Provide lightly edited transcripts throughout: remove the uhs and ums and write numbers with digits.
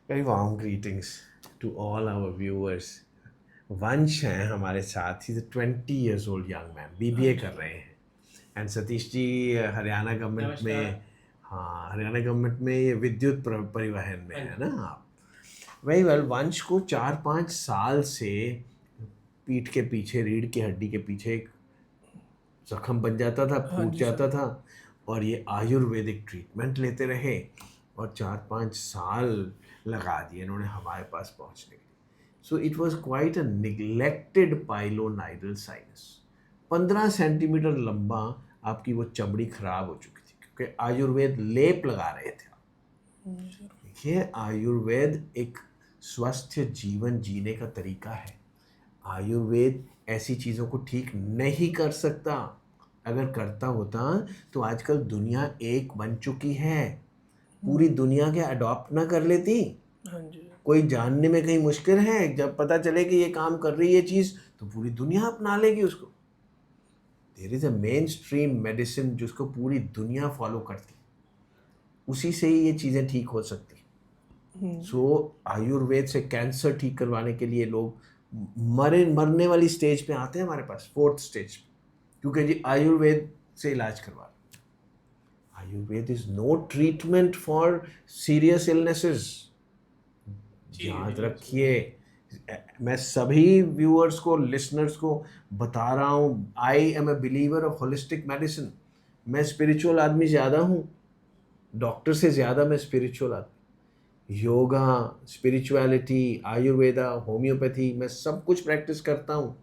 Very warm greetings to all our viewers. वंश हैं हमारे साथ ही 20 years old young man BBA कर रहे हैं एंड सतीश जी हरियाणा गवर्नमेंट में, हाँ हरियाणा गवर्नमेंट में ये विद्युत परिवहन में है ना आप. Very well. वंश को 4-5 साल से पीठ के पीछे, रीढ़ की हड्डी के पीछे एक जख्म बन जाता था, फूट जाता था, और ये आयुर्वेदिक ट्रीटमेंट लेते रहे और 4-5 साल लगा दिए इन्होंने हमारे पास पहुंचने के लिए. So it was quite a neglected pilonidal sinus. 15 centimetre लंबा आपकी वो चमड़ी खराब हो चुकी थी क्योंकि आयुर्वेद लेप लगा रहे थे. देखिए, आयुर्वेद एक स्वस्थ जीवन जीने का तरीका है. आयुर्वेद ऐसी चीज़ों को ठीक नहीं कर सकता. अगर करता होता तो आजकल दुनिया एक बन चुकी है. पूरी दुनिया के अडॉप्ट ना कर लेती. कोई जानने में कहीं मुश्किल है, जब पता चले कि ये काम कर रही है चीज़ तो पूरी दुनिया अपना लेगी उसको. There is a mainstream medicine जिसको पूरी दुनिया फॉलो करती, उसी से ही ये चीज़ें ठीक हो सकती. सो आयुर्वेद से कैंसर ठीक करवाने के लिए लोग मरने वाली स्टेज पे आते हैं हमारे पास, 4th स्टेज पे, क्योंकि जी आयुर्वेद से इलाज करवा रहे. Ayurveda is no treatment for serious illnesses. याद रखिए, मैं सभी व्यूअर्स को, लिसनर्स को बता रहा हूँ, I am a believer of holistic medicine. मैं स्पिरिचुअल आदमी ज़्यादा हूँ, डॉक्टर से ज़्यादा मैं स्पिरिचुअल आदमी. योगा, स्पिरिचुअलिटी, आयुर्वेदा, होम्योपैथी, मैं सब कुछ प्रैक्टिस करता हूँ.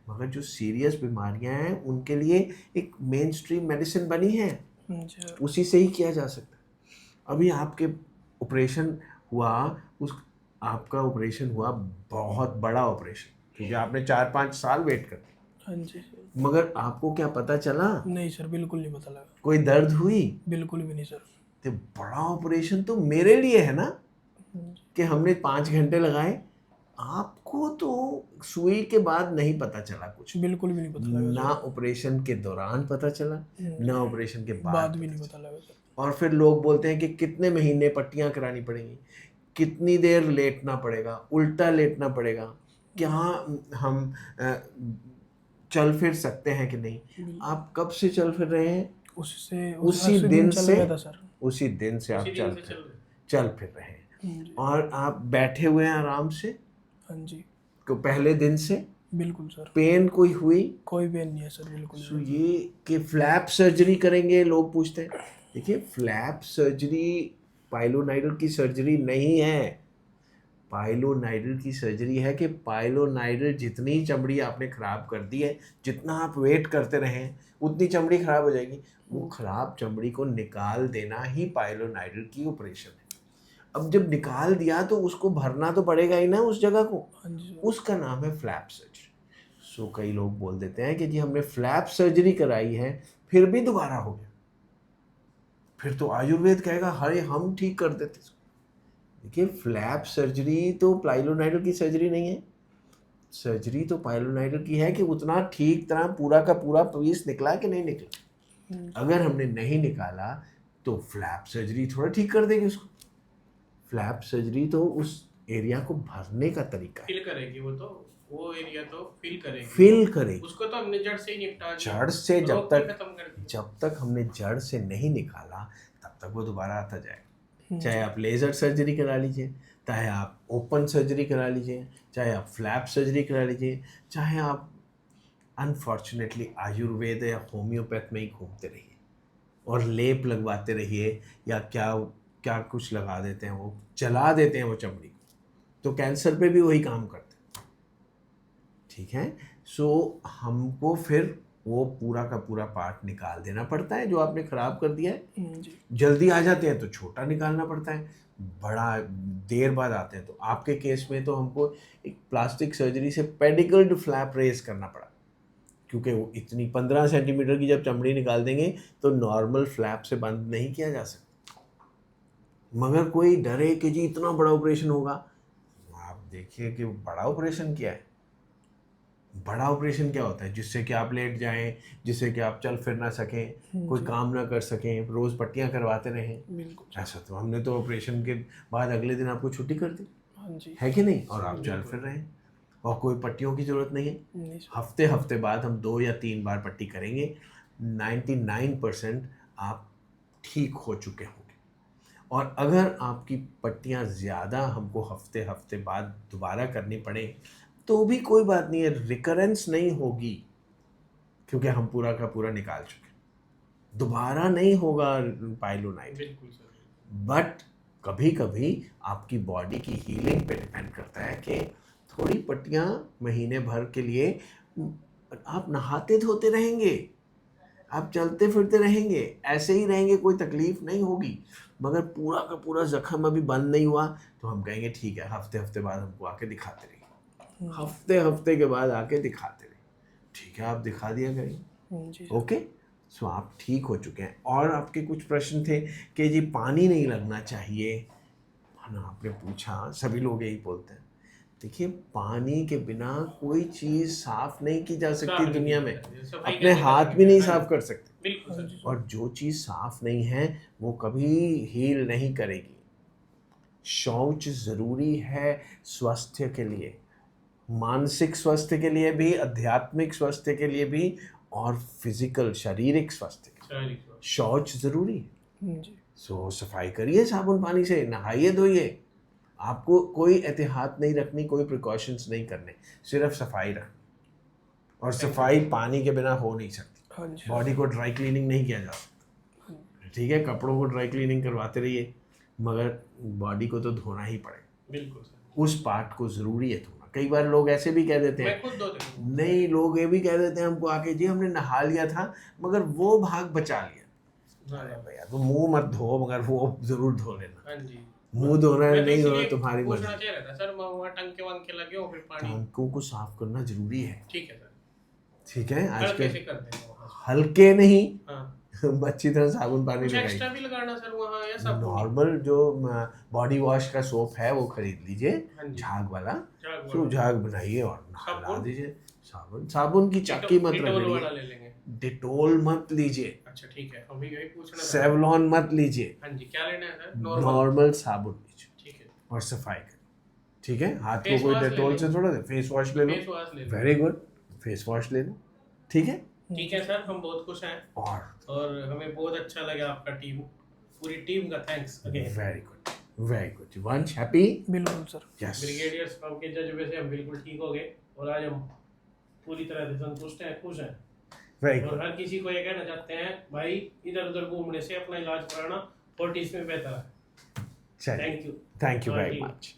मगर जो सीरियस बीमारियां हैं उनके लिए एक मेन स्ट्रीम मेडिसिन बनी है, उसी से ही किया जा सकता है. अभी आपके ऑपरेशन हुआ, उस आपका ऑपरेशन हुआ बहुत बड़ा ऑपरेशन, क्योंकि आपने 4-5 साल वेट कर दिया. हाँ जी. मगर आपको क्या पता चला? नहीं सर, बिल्कुल नहीं पता लगा. कोई दर्द हुई? बिल्कुल भी नहीं सर. तो बड़ा ऑपरेशन तो मेरे लिए है ना, कि हमने 5 घंटे लगाए. आपको तो सुई के बाद नहीं पता चला कुछ, बिल्कुल भी नहीं पता लगा ना ऑपरेशन के दौरान पता चला, ना ऑपरेशन के बाद भी नहीं पता लगा सर. और फिर लोग बोलते हैं कि कितने महीने पट्टियां करानी पड़ेंगी, कितनी देर लेटना पड़ेगा, उल्टा लेटना पड़ेगा, क्या हम चल फिर सकते हैं कि नहीं. आप कब से चल फिर रहे हैं? उसी दिन से आप चल फिर रहे हैं. और आप बैठे हुए हैं आराम से. हाँ जी. तो पहले दिन से बिल्कुल सर. पेन कोई हुई? कोई पेन नहीं है सर, बिल्कुल. सो ये कि फ्लैप सर्जरी करेंगे, लोग पूछते हैं. देखिए, फ्लैप सर्जरी पाइलोनाइडल की सर्जरी नहीं है. पाइलोनाइडल की सर्जरी है कि पाइलोनाइडल जितनी चमड़ी आपने खराब कर दी है, जितना आप वेट करते रहे उतनी चमड़ी खराब हो जाएगी. वो खराब चमड़ी को निकाल देना ही पाइलोनाइडल की ऑपरेशन है. अब जब निकाल दिया तो उसको भरना तो पड़ेगा ही ना उस जगह को. उसका नाम है फ्लैप सर्जरी. सो कई लोग बोल देते हैं कि जी हमने फ्लैप सर्जरी कराई है फिर भी दोबारा हो गया, फिर तो आयुर्वेद कहेगा हरे हम ठीक कर देते. देखिए, फ्लैप सर्जरी तो पाइलोनाइडल की सर्जरी नहीं है. सर्जरी तो पाइलोनाइडल की है कि उतना ठीक तरह पूरा का पूरा पीस निकला कि नहीं निकला. अगर हमने नहीं निकाला तो फ्लैप सर्जरी थोड़ा ठीक कर देगी उसको. फ्लैप सर्जरी तो उस एरिया को भरने का तरीका है. फिल करेगी वो एरिया तो फिल करेगी. उसको तो हमने जड़ से ही निपटा दिया. जड़ से खत्म कर दिया. जब तक हमने जड़ से नहीं निकाला तब तक वो दोबारा आता जाएगा. चाहे आप लेज़र सर्जरी करा लीजिए, चाहे आप ओपन सर्जरी करा लीजिए, चाहे आप फ्लैप सर्जरी करा लीजिए, चाहे आप अनफॉर्चुनेटली आयुर्वेद या होम्योपैथ में ही घूमते रहिए और लेप लगवाते रहिए, या क्या कुछ लगा देते हैं, वो जला देते हैं वो चमड़ी को. तो कैंसर पे भी वही काम करते हैं. ठीक है. सो हमको फिर वो पूरा का पूरा पार्ट निकाल देना पड़ता है जो आपने खराब कर दिया है. जल्दी आ जाते हैं तो छोटा निकालना पड़ता है, बड़ा देर बाद आते हैं. तो आपके केस में तो हमको एक प्लास्टिक सर्जरी से पेडिकल्ड फ्लैप रेज करना पड़ा, क्योंकि वो इतनी 15 सेंटीमीटर की जब चमड़ी निकाल देंगे तो नॉर्मल फ्लैप से बंद नहीं किया जा सकता. मगर कोई डरे कि जी इतना बड़ा ऑपरेशन होगा. आप देखिए कि बड़ा ऑपरेशन क्या है. बड़ा ऑपरेशन क्या होता है? जिससे कि आप लेट जाएं, जिससे कि आप चल फिर ना सकें, कोई काम ना कर सकें, रोज़ पट्टियां करवाते रहें। बिल्कुल। ऐसा तो हमने तो ऑपरेशन के बाद अगले दिन आपको छुट्टी कर दी, हाँ जी। है कि नहीं? और आप चल फिर रहे हैं और कोई पट्टियों की ज़रूरत नहीं है। नहीं सर। हफ्ते हफ्ते बाद हम 2 या 3 बार पट्टी करेंगे, 99% आप ठीक हो चुके होंगे। और अगर आपकी पट्टियाँ ज़्यादा हमको हफ्ते हफ्ते बाद दोबारा करनी पड़े तो भी कोई बात नहीं है, रिकरेंस नहीं होगी क्योंकि हम पूरा का पूरा निकाल चुके, दोबारा नहीं होगा पाइलोनाइट। बिल्कुल सर। बट कभी कभी आपकी बॉडी की हीलिंग पे डिपेंड करता है कि थोड़ी पट्टियाँ महीने भर के लिए आप नहाते धोते रहेंगे, आप चलते फिरते रहेंगे, ऐसे ही रहेंगे, कोई तकलीफ नहीं होगी। मगर पूरा का पूरा जख्म अभी बंद नहीं हुआ तो हम कहेंगे ठीक है, हफ्ते हफ्ते बाद हमको आके दिखाते रहिए, हफ्ते हफ्ते के बाद आके दिखाते रहिए। ठीक है, आप दिखा दिया करिए। जी। ओके, सो आप ठीक हो चुके हैं। और आपके कुछ प्रश्न थे कि जी पानी नहीं लगना चाहिए, है ना, आपने पूछा, सभी लोग यही बोलते हैं। देखिए, पानी के बिना कोई चीज़ साफ नहीं की जा सकती दुनिया में, अपने हाथ भी नहीं साफ कर सकते। बिल्कुल सर। और जो चीज़ साफ नहीं है वो कभी हील नहीं करेगी। शौच ज़रूरी है स्वास्थ्य के लिए, मानसिक स्वास्थ्य के लिए भी, आध्यात्मिक स्वास्थ्य के लिए भी, और फिजिकल शारीरिक स्वास्थ्य के लिए शौच ज़रूरी है। जी। सो सफाई करिए साबुन पानी से, नहाइए धोइए। आपको कोई एहतियात नहीं रखनी, कोई प्रिकॉशंस नहीं करने, सिर्फ सफाई रखनी। और सफाई पानी के बिना हो नहीं सकती। हाँ जी। बॉडी को ड्राई क्लीनिंग नहीं किया जा सकता, ठीक है, कपड़ों को ड्राई क्लीनिंग करवाते रहिए मगर बॉडी को तो धोना ही पड़ेगा। बिल्कुल सर। उस पार्ट को ज़रूरी है धोना। कई बार लोग ऐसे भी कह देते मैं हैं, खुद धो देता हूँ। नहीं, लोग ये भी कह देते हैं हमको आके, जी हमने नहा लिया था मगर वो भाग बचा लिया। हाँ, अरे भैया, तो मुंह मत धो मगर वो ज़रूर धो लेना। हाँ जी। मुंह धोना मैं है तो नहीं धोना इसीलिए तुम्हारी पूछना मर्जी। चाह रहा था सर, वहाँ टंके वंके लगे हो फिर पानी। टांकों को साफ करना जरूरी है, ठीक है सर। ठीक है। आज हल्के के से कर देंगे वहाँ से। हल्के नहीं, हाँ। अच्छी तरह साबुन पानी कुछ लगाइए। एक्स्ट्रा भी लगाना सर वहाँ या सब? नॉर्मल जो बॉडी वॉश का सोप है वो खरीद लीजिए, हाँ जी। झाग वाला, झाग तो वाला। झाग बनाइए और नहा साबुन? दीजिए। साबुन की चक्की मत डिटॉल वाला रगड़िए, ले लेंगे। डिटोल मत लीजिए, अच्छा ठीक है, अभी यही पूछना था। सेवलॉन मत लीजिए, हाँ जी, क्या लेना है सर? नॉर्मल साबुन लीजिए ठीक है। और सफाई करिए, ठीक है। हाथ को फेस कोई वॉश ले डिटोल लें। से थोड़ा, फेस वॉश ले लो, फेस वॉश ले लो। वेरी गुड, फेस वॉश ले लो, ठीक है। ठीक है सर, हम बहुत खुश हैं और हमें बहुत अच्छा लगा आपका टीम, पूरी टीम का thanks again. Very good, very good. वंश हैप्पी? बिल्कुल सर। यस, ब्रिगेडियर्स फ्रॉम के जज्बे से हम बिल्कुल ठीक हो गए और आज हम पूरी तरह से संतुष्ट हैं, खुश हैं। वेरी और गुड। हर किसी को ये कहना चाहते हैं, भाई इधर उधर घूमने से अपना इलाज कराना फोर्टिस में बेहतर है। चलिए, thank you. Thank you very much.